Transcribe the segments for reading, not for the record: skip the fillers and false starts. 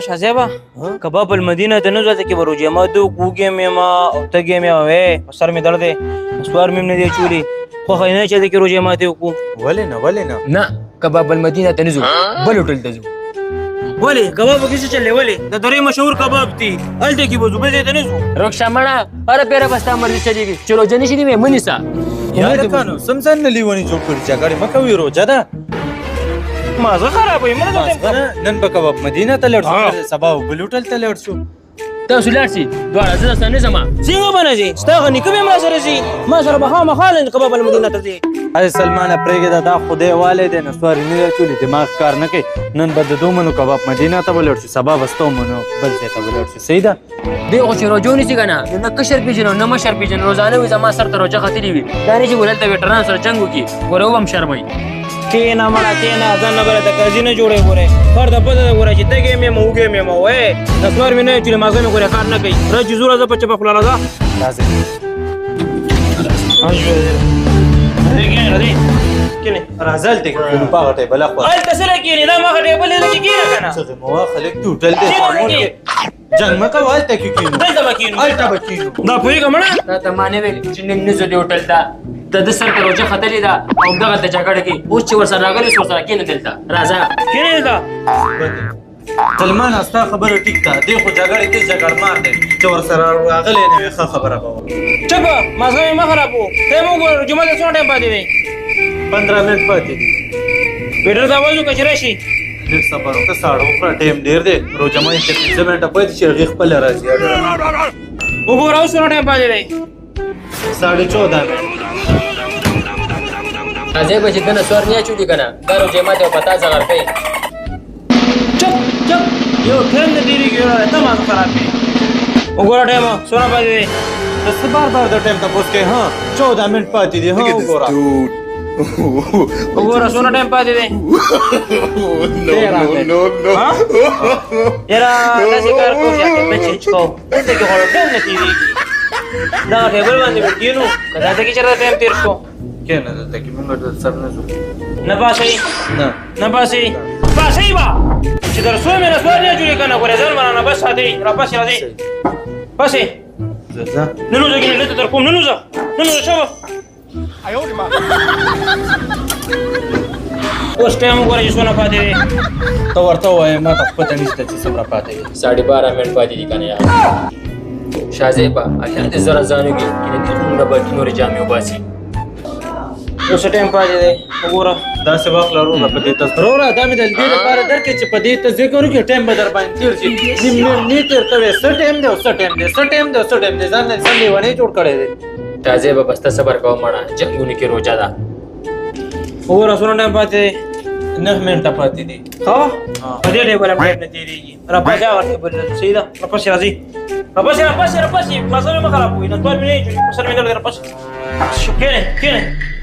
شازیبا کباب المدینه ته نه ځه کې بروجه ما دو کوګې مې ما او تګې مې وې سر مې درد دی سوار مې نه دی چولی خو خینه چې د کې روجه ماته وکړو ولې نه کباب المدینه ته نه ځو بل هوټل ته ځو ولې کباب کې څه چلې ولې د درې مشهور کباب دي الته کې بوزو بل ته نه ځو رخصه مړه اره پیره بستا مرضی چلیږي چې روزه نشي دی منی سا یا کانو سمسن نه لیونی جوړ کړی چې غاړي مکه وی روزه ده مازه خرابوي مړه نن په کباب مدینه ته لړ شو سبا بل هوټل ته لړ شو تاسو لاړ شئ دواړه زه ستاسو نه ځم څنګه بنځي ستا نیکه به ما سره شي ما سره به خامخا کباب المدینه ته ځي اې سلمانه پرېږده دا خدای والد نه سوار نه چولی دماغ کار نه کوي نن به د دومنو کباب مدینه ته ولړ شو سبا بستو منو بل ځای ته ولړ شو صحیح ده دی خو چې روزو نیسي که نه نه کشر پیژنو نه مشر پیژنو روزانه وي زما سر ته روزه ختلې وي دا نه چې ولهلته ویټران سره جنګ وکړي ګوره وبم شرموي کېنه مړه کېنه ځان نه بله د قاضي نه جوړې ګورې هر د پته ده ګوره چې تګې مې یم اوږې مې یم وې د سوار مې نه یم چې مازه مې ګورې کار نه کوي راځي زوره زه په چپه خوله راځه راځه راځه هلته کېنو په هغه ټیبل خوا هلته سره کېنې دا مخه ټیبل دی کې کېنه که نه څه زموږ خلک دې هوټل دی جنګ مه کوه هلته کې کېنو دلته به کېنو هلته به کېنو دا پوهېږه مړه دا ته ما نه ویل چې نن نه ځو دې هوټل ته د سر ته روزه ختلې ده او همدغلته جګړه کوي اوس چې ورسره راغلی اوس ورسره کېنه دلته راځه کېنې دلته سلمان ستا خبره ټیک ده دی خو جګړې کې جګړمار دی چې ورسره راغلی نه وي ښه خبره به وه چپه مازه مې مه خرابو ټایم وګوره جمعه ته څومره ټایم پاتې دی 15 منټ پاتې دي ویټر ته وایو که چې راشي لږ صبر وکړه ساړه وخوره ټایم ډېر دی روژه ماتي چې 15 منټه پاتې چې هغې خپله راځي وګوره اوس څومره ټایم پاتې دی 14:30 منټ راځئ به چې دنه سوار نه اچولي که نه دا روزې ماتې او په تازه غر کوي چپ یو ټایم نه تېرېږي وروره ته مازه خراب کړې وګوره ټایم څومره پاتې دی ته څه بار د ټایم تپوس کوې ها 14 منټ پاتې دي ها وګوره وګوره څومره ټایم پاتې دی یاره داسې کار کوو چې ټیبل چینج کوو دلته کې خو ټایم نه تېرېږي دغه ټیبل باندې به کېنو که دلته کې چېرته ټایم تېر شو کښېنه دلته کې موږ د سر نه ځو نه پاسئ نه پاسئ پاسئ به چې در څو مې رسوار نه جوړې که نه ګورې ځان به رانه بس ساتئ راپسې راځئ پاسئ نن وځه کې نه دلته در کوم نن وځه نن وځه شابه اوس ټایم وګوره چې څونه پاتې دی ته ورته ووایې ما ته پته نشته چې څومره پاتې دي 12:30 منټ پاتې دي که نه یار شازیبه اخر دې زره ځان وکړي کینه دې خونونه به نورې جامې وباسي اوس ټایم پاتې دی وګوره داسې وخت لرو په دې ته وروره دا مې د دې لپاره درکړې چې په دې ته ذکر وکړي ټایم به در باندې تېر شي نیم نه تېر کوې څه ټایم دی او څه ټایم دی څه ټایم دی او څه ټایم دی ځان انسان لیونی جوړ کړی دی شازیبه بس ته صبر کوه مړه جنګونو کې روزه ده وګوره څونه ټایم پاتې دی 9 منټه پاتې دي ښه په دې ټیبل هم ټایم نه تېرېږي راپسې هغه ټیبل صحیح ده راپسې راځئ راپسې مازه مې مه خرابوئ نه توار مې نه جوړي په سر مې درد دی راپسې کښېنئ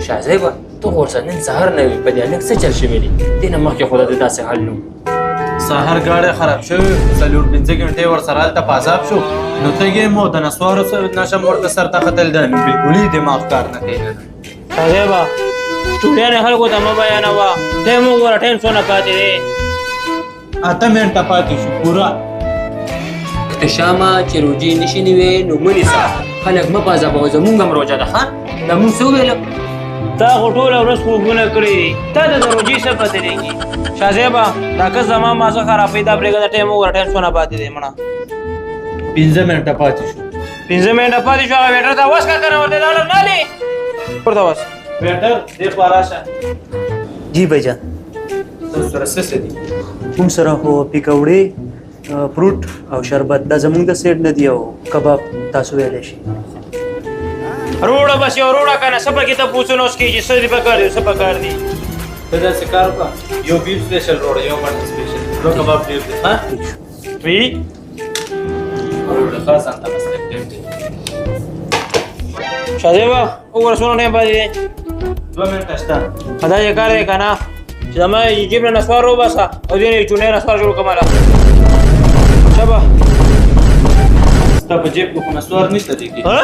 شازیبه ته خو ورسره نن سهار نه وي په دې هلک څه چل شوي دي دې نه مخکې خو د ده داسې حل نه و سهار ګاډی خراب شوی 4-5 غنټې ورسره هلته په عذاب شو نو تږی مو د نسوارو نشم ورته سر ته ختل ده نو بلکل یې دماغ کار نه کوي نه شازیبه سټوډیانې خلکو ته مه بیانوه ټایم وګوره ټایم څونه پاتې دی 8 منټه پاتې شو پوره اختشامه چې روجې نشي نیوې نو مه نیسه خلک مه په عذابوه زمونږ هم روژه ده ښه دا مونږ څه وویله تا خو ټوله ورځ خوبونه کړي دي تا ته د روژې څه پته لګي شازیبه دا کس زما مازه خرابوي دا پرېږده د ټایم وګوره ټایم څونه پاتې دی مړه 15 منټه پاتې شو 15 منټه پاتې شو هغه ویټر ته وس که که نه ورته ډالر نه لې ورته وس ویټر دې خوا راشه جی بھائی سره څه دي موږ سره خو پیکوړې فروټ او شربت دا زموږ د سیټ نه دی او کباب تاسو ویلی شي روړه بس یو روړه که نه څه پکې ته پوښتنه اوس کېږي څه دې پکار دي څه پکار دي ته داسې کار وکړه یو بیف سپیشل روړه یو مټن سپیشل دو کباب ډېر دي ها وی روړه خاص انت مسلک ډېر دي شازیبه وګوره څونه ټایم پاتې دی 2 منټه شته دا یې کار دی که نه چې زما جیب نه نسوار وباسه او دې نه یې چونی نسوار جوړ کړه ماله شبه ستا په جیب کې خو نسوار نشته دی کې ها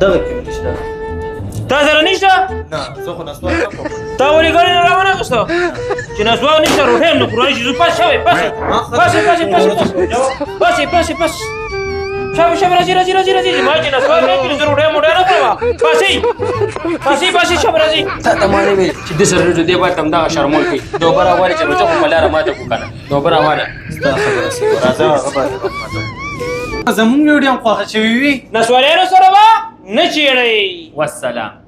دغه کې نشته تا سره نشته نه زه خو نسوار نه کوم تا ولې ګاډي نه راونه اخیسته چې نسوار نشته روټۍ هم نه خورو راشي زو پاس شوی پاسې شابه راځي ما چې نسوار نه کړي زه روټۍ موټۍ نه خورم پاسې شابه راځي تا ته ما نه ویل چې د سره روجو دې باید هم دغه شرمول کوي دوباره واري چې روجه خو په لاره ماته کو کنه دوباره واره ستا خبره سي راځه هغه باندې زمونږ ویډیو هم خوښه شوې وي نسواریانو سره به نه چېړئ والسلام